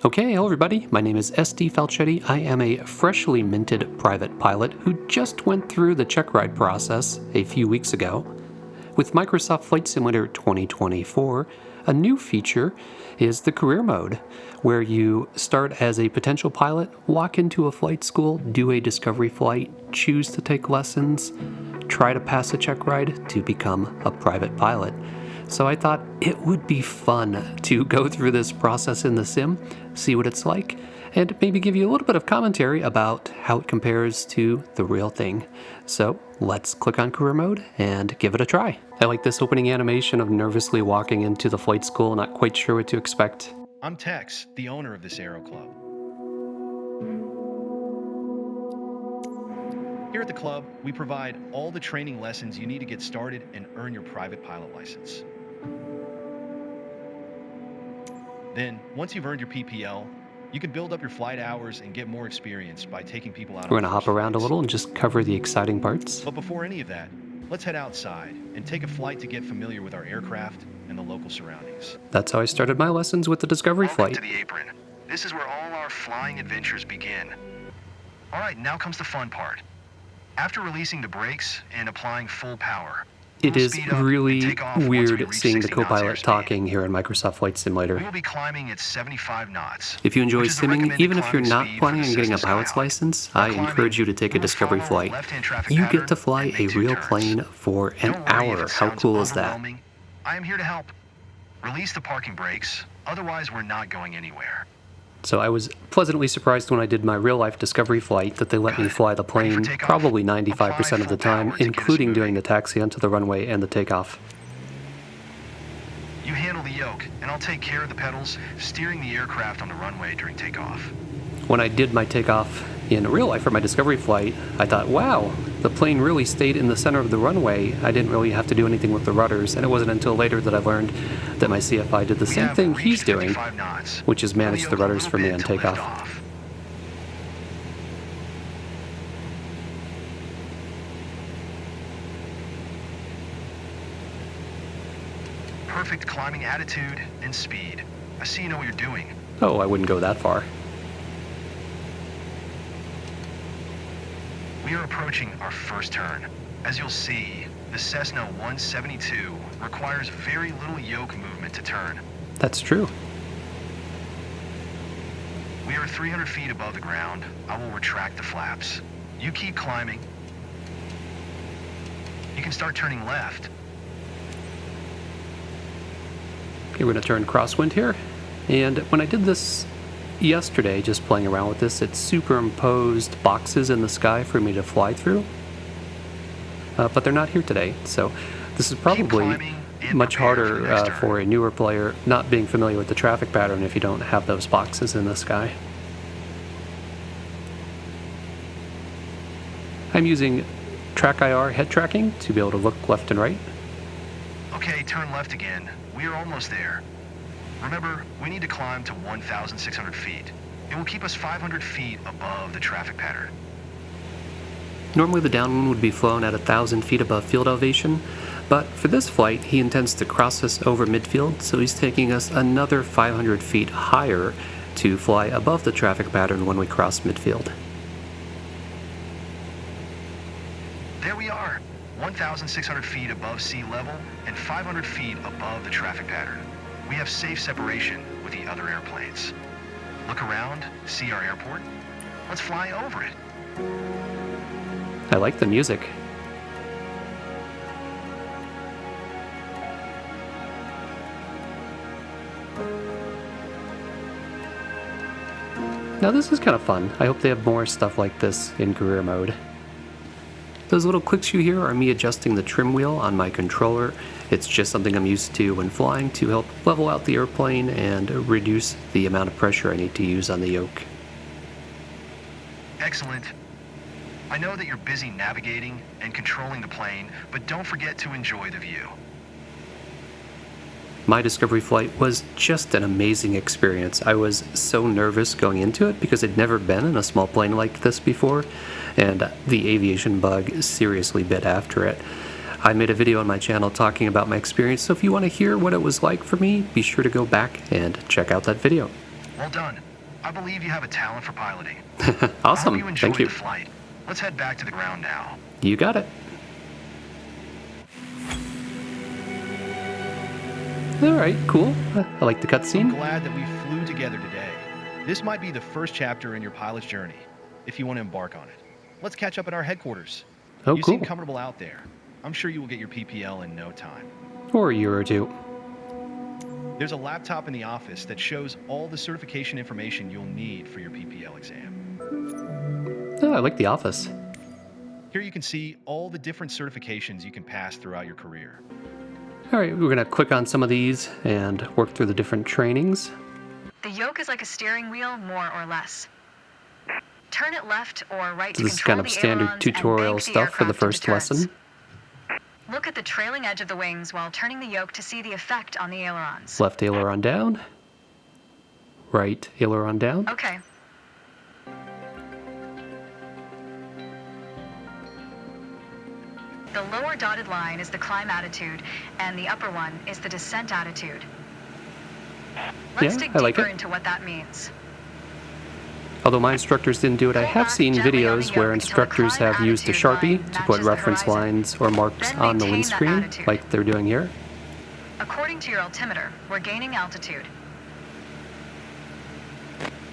Okay, hello everybody, my name is SD Falchetti. I am a freshly minted private pilot who just went through the Checkride process a few weeks ago. With Microsoft Flight Simulator 2024, a new feature is the career mode, where you start as a potential pilot, walk into a flight school, do a discovery flight, choose to take lessons, try to pass a Checkride to become a private pilot. So I thought it would be fun to go through this process in the sim, see what it's like, and maybe give you a little bit of commentary about how it compares to the real thing. So let's click on career mode and give it a try. I like this opening animation of nervously walking into the flight school, not quite sure what to expect. I'm Tex, the owner of this aero club. Here at the club, we provide all the training lessons you need to get started and earn your private pilot license. Then, once you've earned your PPL, you can build up your flight hours and get more experience by taking people out. We're going to hop around a little and just cover the exciting parts. But before any of that, let's head outside and take a flight to get familiar with our aircraft and the local surroundings. That's how I started my lessons with the discovery flight. Welcome to the apron. This is where all our flying adventures begin. All right, now comes the fun part. After releasing the brakes and applying full power, it is really weird seeing the co-pilot talking here in Microsoft Flight Simulator. We will be climbing at 75 knots. If you enjoy simming, even if you're not planning on getting a pilot's license, I encourage you to take a discovery flight. You get to fly a real plane for an hour. How cool is that? I am here to help. Release the parking brakes, otherwise we're not going anywhere. So I was pleasantly surprised when I did my real-life discovery flight that they let me fly the plane probably 95% of the time, including doing the taxi onto the runway and the takeoff. You handle the yoke, and I'll take care of the pedals, steering the aircraft on the runway during takeoff. When I did my takeoff in real life for my discovery flight, I thought, wow, the plane really stayed in the center of the runway. I didn't really have to do anything with the rudders, and it wasn't until later that I learned that my CFI did the same thing he's doing, which is manage the rudders for me on takeoff. Perfect climbing attitude and speed. I see you know what you're doing. Oh, I wouldn't go that far. We are approaching our first turn. As you'll see, the Cessna 172 requires very little yoke movement to turn. That's true. We are 300 feet above the ground. I will retract the flaps. You keep climbing. You can start turning left. Okay, we're going to turn crosswind here. And when I did this yesterday, just playing around with this, it superimposed boxes in the sky for me to fly through. But they're not here today, so this is probably much harder for a newer player not being familiar with the traffic pattern if you don't have those boxes in the sky. I'm using Track IR head tracking to be able to look left and right. Okay, turn left again. We are almost there. Remember, we need to climb to 1,600 feet. It will keep us 500 feet above the traffic pattern. Normally the downwind would be flown at 1,000 feet above field elevation, but for this flight he intends to cross us over midfield, so he's taking us another 500 feet higher to fly above the traffic pattern when we cross midfield. There we are, 1,600 feet above sea level and 500 feet above the traffic pattern. We have safe separation with the other airplanes. Look around, see our airport. Let's fly over it. I like the music. Now this is kind of fun. I hope they have more stuff like this in career mode. Those little clicks you hear are me adjusting the trim wheel on my controller. It's just something I'm used to when flying to help level out the airplane and reduce the amount of pressure I need to use on the yoke. Excellent. I know that you're busy navigating and controlling the plane, but don't forget to enjoy the view. My discovery flight was just an amazing experience. I was so nervous going into it because I'd never been in a small plane like this before, and the aviation bug seriously bit after it. I made a video on my channel talking about my experience, so if you want to hear what it was like for me, be sure to go back and check out that video. Well done. I believe you have a talent for piloting. I hope you Awesome. enjoyed Thank you. the flight. Let's head back to the ground now. You got it. All right, cool. I like the I'm cutscene. glad that we flew together today. This might be the first chapter in your pilot's journey, if you want to embark on it. Let's catch up at our headquarters. Oh, You cool. seem comfortable out there. I'm sure you will get your PPL in no time. Or a year or two. There's a laptop in the office that shows all the certification information you'll need for your PPL exam. Oh, I like the office. Here you can see all the different certifications you can pass throughout your career. All right, we're gonna click on some of these and work through the different trainings. The yoke is like a steering wheel, more or less. Turn it left or right So to this is control kind of the standard ailerons and tutorial bank the stuff for the aircraft into first turns. lesson. Look at the trailing edge of the wings while turning the yoke to see the effect on the ailerons. Left aileron down. Right aileron down. Okay. The lower dotted line is the climb attitude, and the upper one is the descent attitude. Let's Yeah, dig I like deeper it. into what that means. Although my instructors didn't do it, I have seen videos where instructors have used a Sharpie to put reference lines or marks on the windscreen, like they're doing here. According to your altimeter, we're gaining altitude.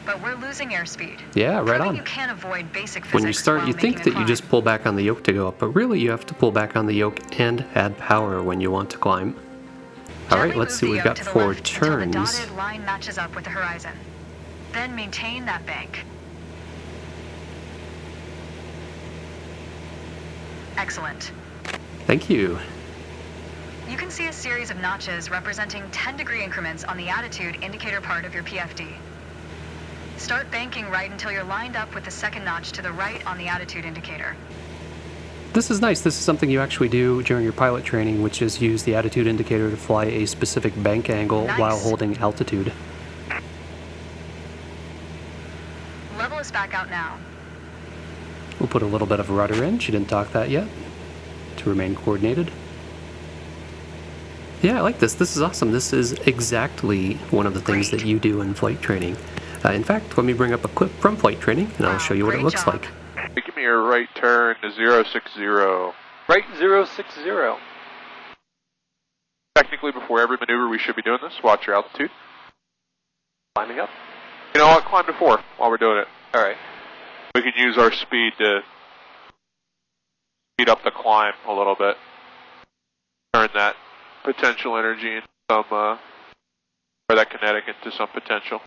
But we're losing airspeed. Yeah, right Proving on. You can't avoid basic physics When you start, while you think making a that you climb. just pull back on the yoke to go up, but really you have to pull back on the yoke and add power when you want to climb. All right, Gently let's move see the what we've yoke got to the 4 left until the turns. dotted line matches up with the horizon. Then maintain that bank. Excellent. Thank you. You can see a series of notches representing 10-degree increments on the attitude indicator part of your PFD. Start banking right until you're lined up with the second notch to the right on the attitude indicator. This is nice. This is something you actually do during your pilot training, which is use the attitude indicator to fly a specific bank angle Nice. while holding altitude. Level us back out now. We'll put a little bit of rudder in. She didn't dock that yet. To remain coordinated. Yeah, I like this. This is awesome. This is exactly one of the things Great. that you do in flight training. In fact, let me bring up a clip from flight training, and I'll Wow, show you what it great looks job. like. Give me your right turn to 060. Right 060. Technically, before every maneuver, we should be doing this. Watch your altitude. Climbing up. You know what? Climb to 4 while we're doing it. All right. We can use our speed to speed up the climb a little bit. Turn that potential energy into some, or that kinetic into some potential.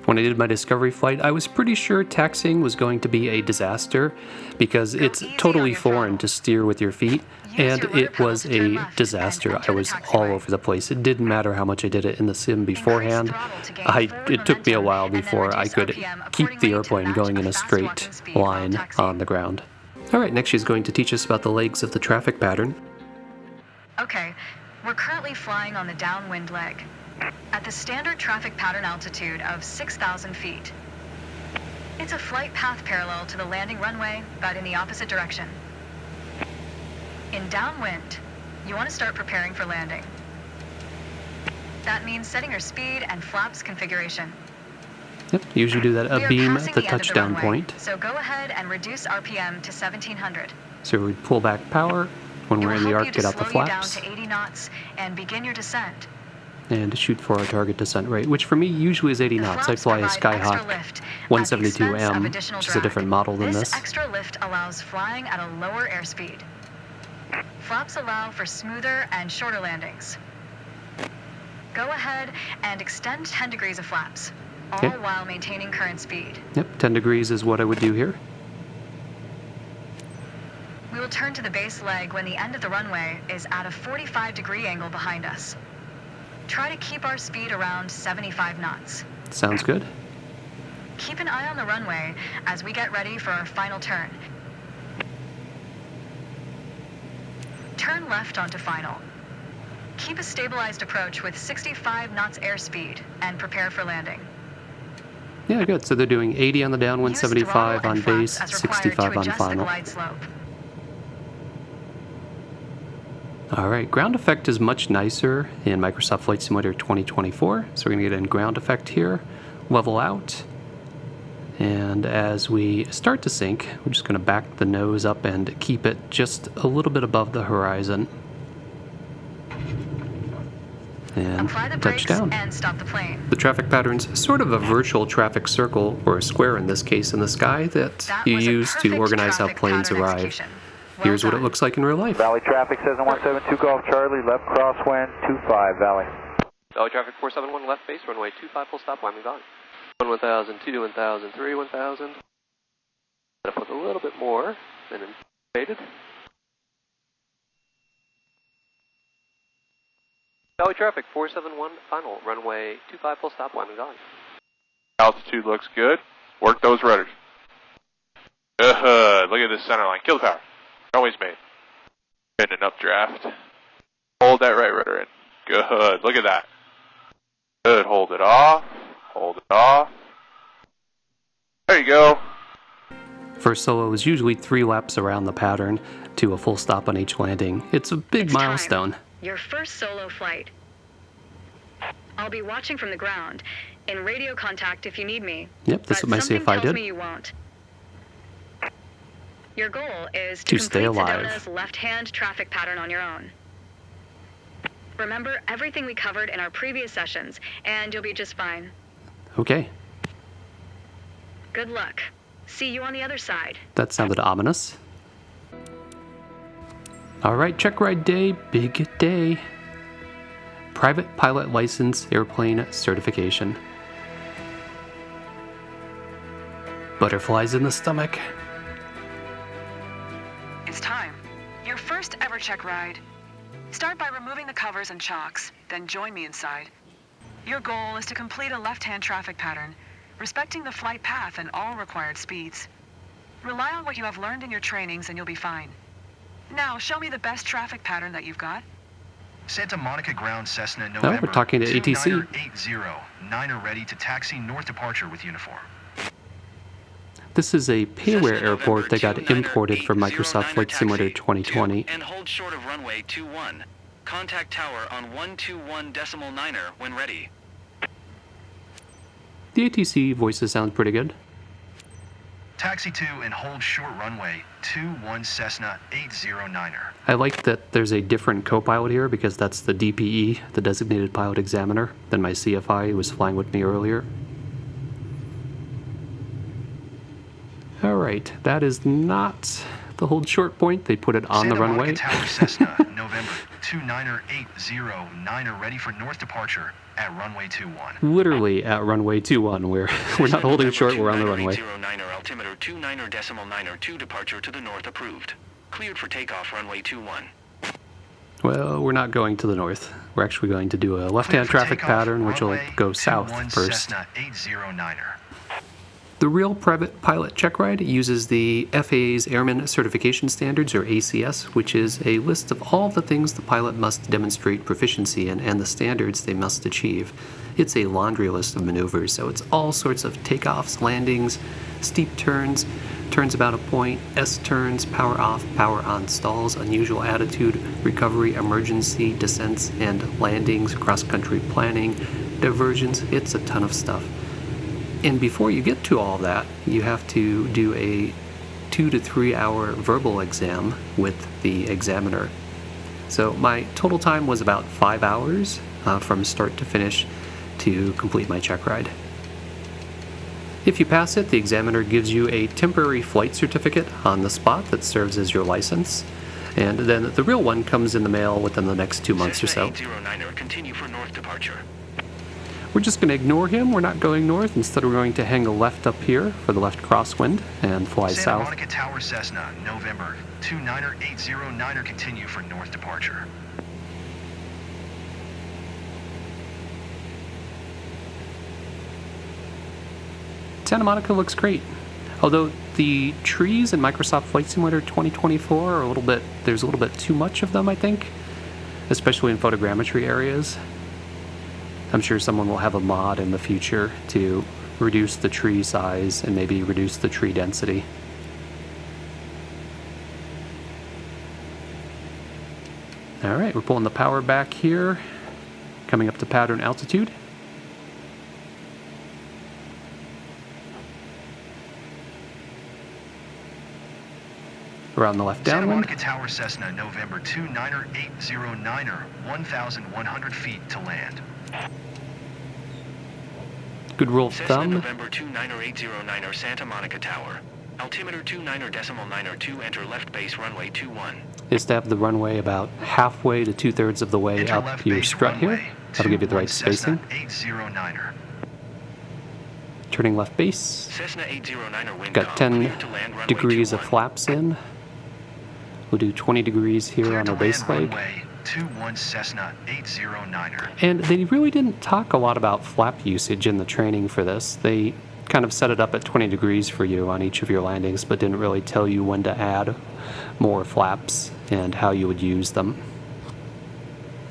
When I did my discovery flight, I was pretty sure taxiing was going to be a disaster because it's easy on totally your foreign throttle. to steer with your feet, Use and your rudder it pedal was to turn a left disaster. and enter I was the all taxiway. over the place. It didn't matter how much I did it in the sim beforehand. throttle to gain forward It took me a momentum while and then before I reduce could RPM keep accordingly the to airplane match going in a fast straight walking speed while line taxiing. on the ground. All right, next she's going to teach us about the legs of the traffic pattern. Okay, we're currently flying on the downwind leg at the standard traffic pattern altitude of 6,000 feet. It's a flight path parallel to the landing runway, but in the opposite direction. In downwind, you want to start preparing for landing. That means setting your speed and flaps configuration. Yep, usually do that We are abeam passing at the end of touchdown runway, point. So go ahead and reduce RPM to 1,700. So we pull back power. When It we're will in the help arc, you get to out the slow you down flaps. to 80 knots and begin your descent. And shoot for our target descent rate, which for me usually is 80 The knots. I flaps fly a provide extra Skyhawk lift at the expense of 172M, additional which is a drag. different model than this. extra lift allows flying at a lower airspeed. Flaps allow for smoother and shorter landings. Go ahead and extend 10 degrees of flaps, all Okay. while maintaining current speed. Yep, 10 degrees is what I would do here. We will turn to the base leg when the end of the runway is at a 45-degree angle behind us. Try to keep our speed around 75 knots. Sounds good. Keep an eye on the runway as we get ready for our final turn. Turn left onto final. Keep a stabilized approach with 65 knots airspeed and prepare for landing. Yeah, good. So they're doing 80 on the downwind, Use 75 throttle on and flaps base, as required 65 to on adjust the final. glide slope. All right, ground effect is much nicer in Microsoft Flight Simulator 2024. So we're going to get in ground effect here. level out. And as we start to sink, we're just going to back the nose up and keep it just a little bit above the horizon. And Apply the brakes touchdown. and stop the plane. The traffic pattern's sort of a virtual traffic circle, or a square in this case, in the sky that you was a use to perfect organize how traffic planes pattern arrive. execution. Well Here's what it done. looks like in real life. Valley traffic says 172 Golf Charlie, left crosswind 25 Valley. Valley traffic 471 left base, runway 25 full stop, landing on. 1000, 2, 1000, 3, 1000. Up with a little bit more than anticipated. Valley traffic 471 final, runway 25 full stop, landing on. Altitude looks good. Work those rudders. Good. Look at this center line. Kill the power. Always made. In an updraft. Hold that right rudder in. Good. Look at that. Good. Hold it off. Hold it off. There you go. First solo is usually 3 laps around the pattern to a full stop on each landing. It's a big It's time. milestone. Your first solo flight. I'll be watching from the ground, in radio contact if you need me. Yep, this is but what my something CFI tells did. me you won't. Your goal is To to stay complete alive. Sedona's left-hand traffic pattern on your own. Remember everything we covered in our previous sessions, and you'll be just fine. Okay, Good luck. See you on the other side. that sounded ominous. Alright, check ride day, big day. Private pilot license, airplane certification. Butterflies in the stomach. It's time. Your first ever check ride. Start by removing the covers and chocks, then join me inside. Your goal is to complete a left-hand traffic pattern, respecting the flight path and all required speeds. Rely on what you have learned in your trainings and you'll be fine. Now, show me the best traffic pattern that you've got. Santa Monica ground Cessna November. we're talking to ATC. 2980. Niner ready to taxi north departure with uniform. This is a payware airport that got imported from Microsoft Flight Simulator 2020. And hold short of runway 21. Contact tower on 121.9 when ready. The ATC voices sound pretty good. Taxi to and hold short runway 21 Cessna 809er. I like that there's a different co-pilot here because that's the DPE, the Designated Pilot Examiner, than my CFI who was flying with me earlier. Alright, that is not the hold short point. They put it on the Santa runway. Monica Tower Cessna November 2980. Niner ready for north departure at runway 21. Literally at runway 21, where we're not holding short, we're on the runway. 29 altimeter 29.902 departure to the north approved. Cleared for takeoff runway 21. Well, we're not going to the north. We're actually going to do a Cleared left-hand for traffic takeoff, pattern, which will runway go south 21 first. Cessna 809er. The real private pilot check ride uses the FAA's Airman Certification Standards, or ACS, which is a list of all the things the pilot must demonstrate proficiency in and the standards they must achieve. It's a laundry list of maneuvers, so it's all sorts of takeoffs, landings, steep turns, turns about a point, S-turns, power off, power on stalls, unusual attitude, recovery, emergency, descents, and landings, cross-country planning, diversions. It's a ton of stuff. And before you get to all that, you have to do a 2 to 3 hour verbal exam with the examiner. So my total time was about 5 hours from start to finish to complete my check ride. If you pass it, the examiner gives you a temporary flight certificate on the spot that serves as your license. And then the real one comes in the mail within the next 2 months or so. Cessna 809er, continue for north departure. We're just going to ignore him. We're not going north. Instead, we're going to hang a left up here for the left crosswind and fly Santa south. Monica Tower Cessna November 2980. Continue for north departure. Santa Monica looks great. Although the trees in Microsoft Flight Simulator 2024 are there's a little bit too much of them, I think, especially in photogrammetry areas. I'm sure someone will have a mod in the future to reduce the tree size and maybe reduce the tree density. Alright, we're pulling the power back here, coming up to pattern altitude. around the left Santa downwind. Monica Tower Cessna November 29809er, 1,100 feet to land. Good rule of Cessna thumb. November 29809er Santa Monica Tower. Altimeter 29.902, enter left base runway 21. Is to have the runway about halfway to 2/3 of the way Enter up left your base strut here. runway That'll give you the right 21 spacing. Cessna 809er. Turning left base. Cessna 809er wind Got calm, 10 clear to land runway degrees of 21. flaps in. We'll do 20 degrees here Clear on to our base land leg. runway 21 Cessna 809er. And they really didn't talk a lot about flap usage in the training for this. They kind of set it up at 20 degrees for you on each of your landings, but didn't really tell you when to add more flaps and how you would use them.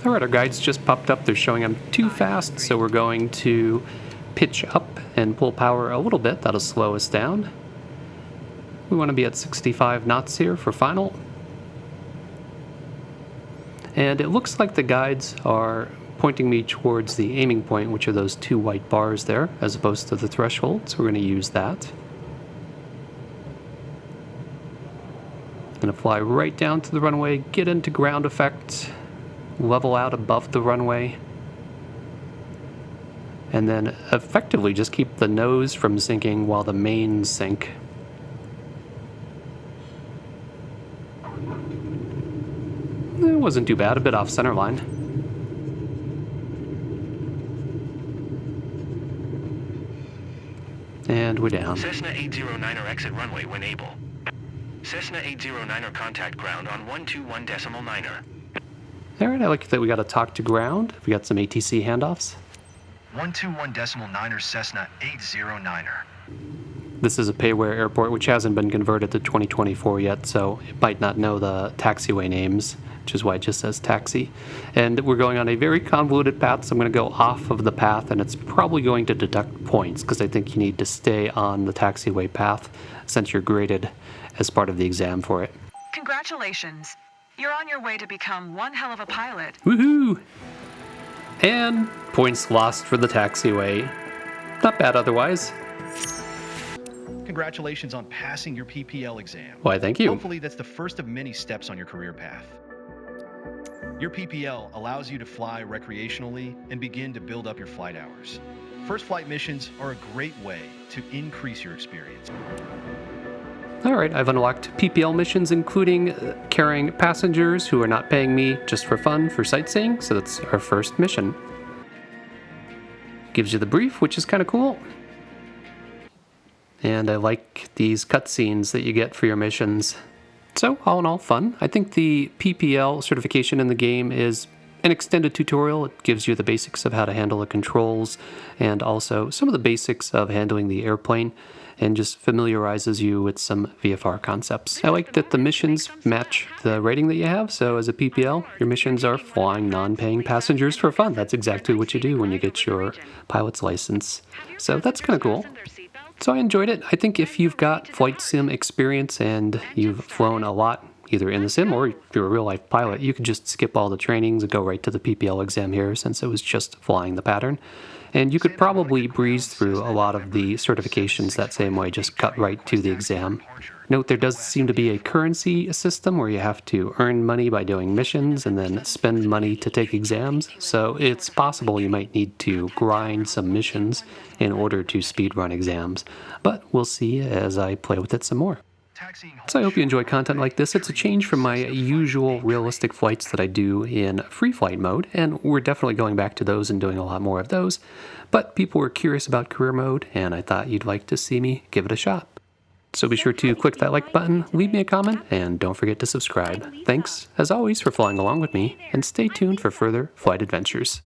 Alright, our guides just popped up. They're showing I'm too fast, so we're going to pitch up and pull power a little bit. That'll slow us down. We want to be at 65 knots here for final. And it looks like the guides are pointing me towards the aiming point, which are those two white bars there, as opposed to the threshold, so we're going to use that. Going to fly right down to the runway, get into ground effect, level out above the runway, and then effectively just keep the nose from sinking while the mains sink. It wasn't too bad, a bit off center line. And we're down. Cessna 809er exit runway when able. Cessna 809er contact ground on 121.9er. Alright, I like that we got to talk to ground. We got some ATC handoffs. 121.9er Cessna 809er. This is a payware airport which hasn't been converted to 2024 yet, so it might not know the taxiway names, which is why it just says taxi. And we're going on a very convoluted path, so I'm going to go off of the path, and it's probably going to deduct points, because I think you need to stay on the taxiway path since you're graded as part of the exam for it. Congratulations. You're on your way to become one hell of a pilot. Woohoo! And points lost for the taxiway. Not bad otherwise. Congratulations on passing your PPL exam. Why, thank you. Hopefully that's the first of many steps on your career path. Your PPL allows you to fly recreationally and begin to build up your flight hours. First flight missions are a great way to increase your experience. Alright, I've unlocked PPL missions, including carrying passengers who are not paying me just for fun for sightseeing, so that's our first mission. Gives you the brief, which is kind of cool. And I like these cutscenes that you get for your missions. So, all in all, fun. I think the PPL certification in the game is an extended tutorial. It gives you the basics of how to handle the controls and also some of the basics of handling the airplane and just familiarizes you with some VFR concepts. I like that the missions match the rating that you have, so as a PPL, your missions are flying non-paying passengers for fun. That's exactly what you do when you get your pilot's license. So that's kind of cool. So I enjoyed it. I think if you've got flight sim experience and you've flown a lot, either in the sim or if you're a real-life pilot, you could just skip all the trainings and go right to the PPL exam here since it was just flying the pattern. And you could probably breeze through a lot of the certifications that same way, just cut right to the exam. Note there does seem to be a currency system where you have to earn money by doing missions and then spend money to take exams, so it's possible you might need to grind some missions in order to speedrun exams, but we'll see as I play with it some more. So I hope you enjoy content like this. It's a change from my usual realistic flights that I do in free flight mode, and we're definitely going back to those and doing a lot more of those, but people were curious about career mode, and I thought you'd like to see me give it a shot. So be sure to click that like button, leave me a comment, and don't forget to subscribe. Thanks, as always, for flying along with me, and stay tuned for further flight adventures.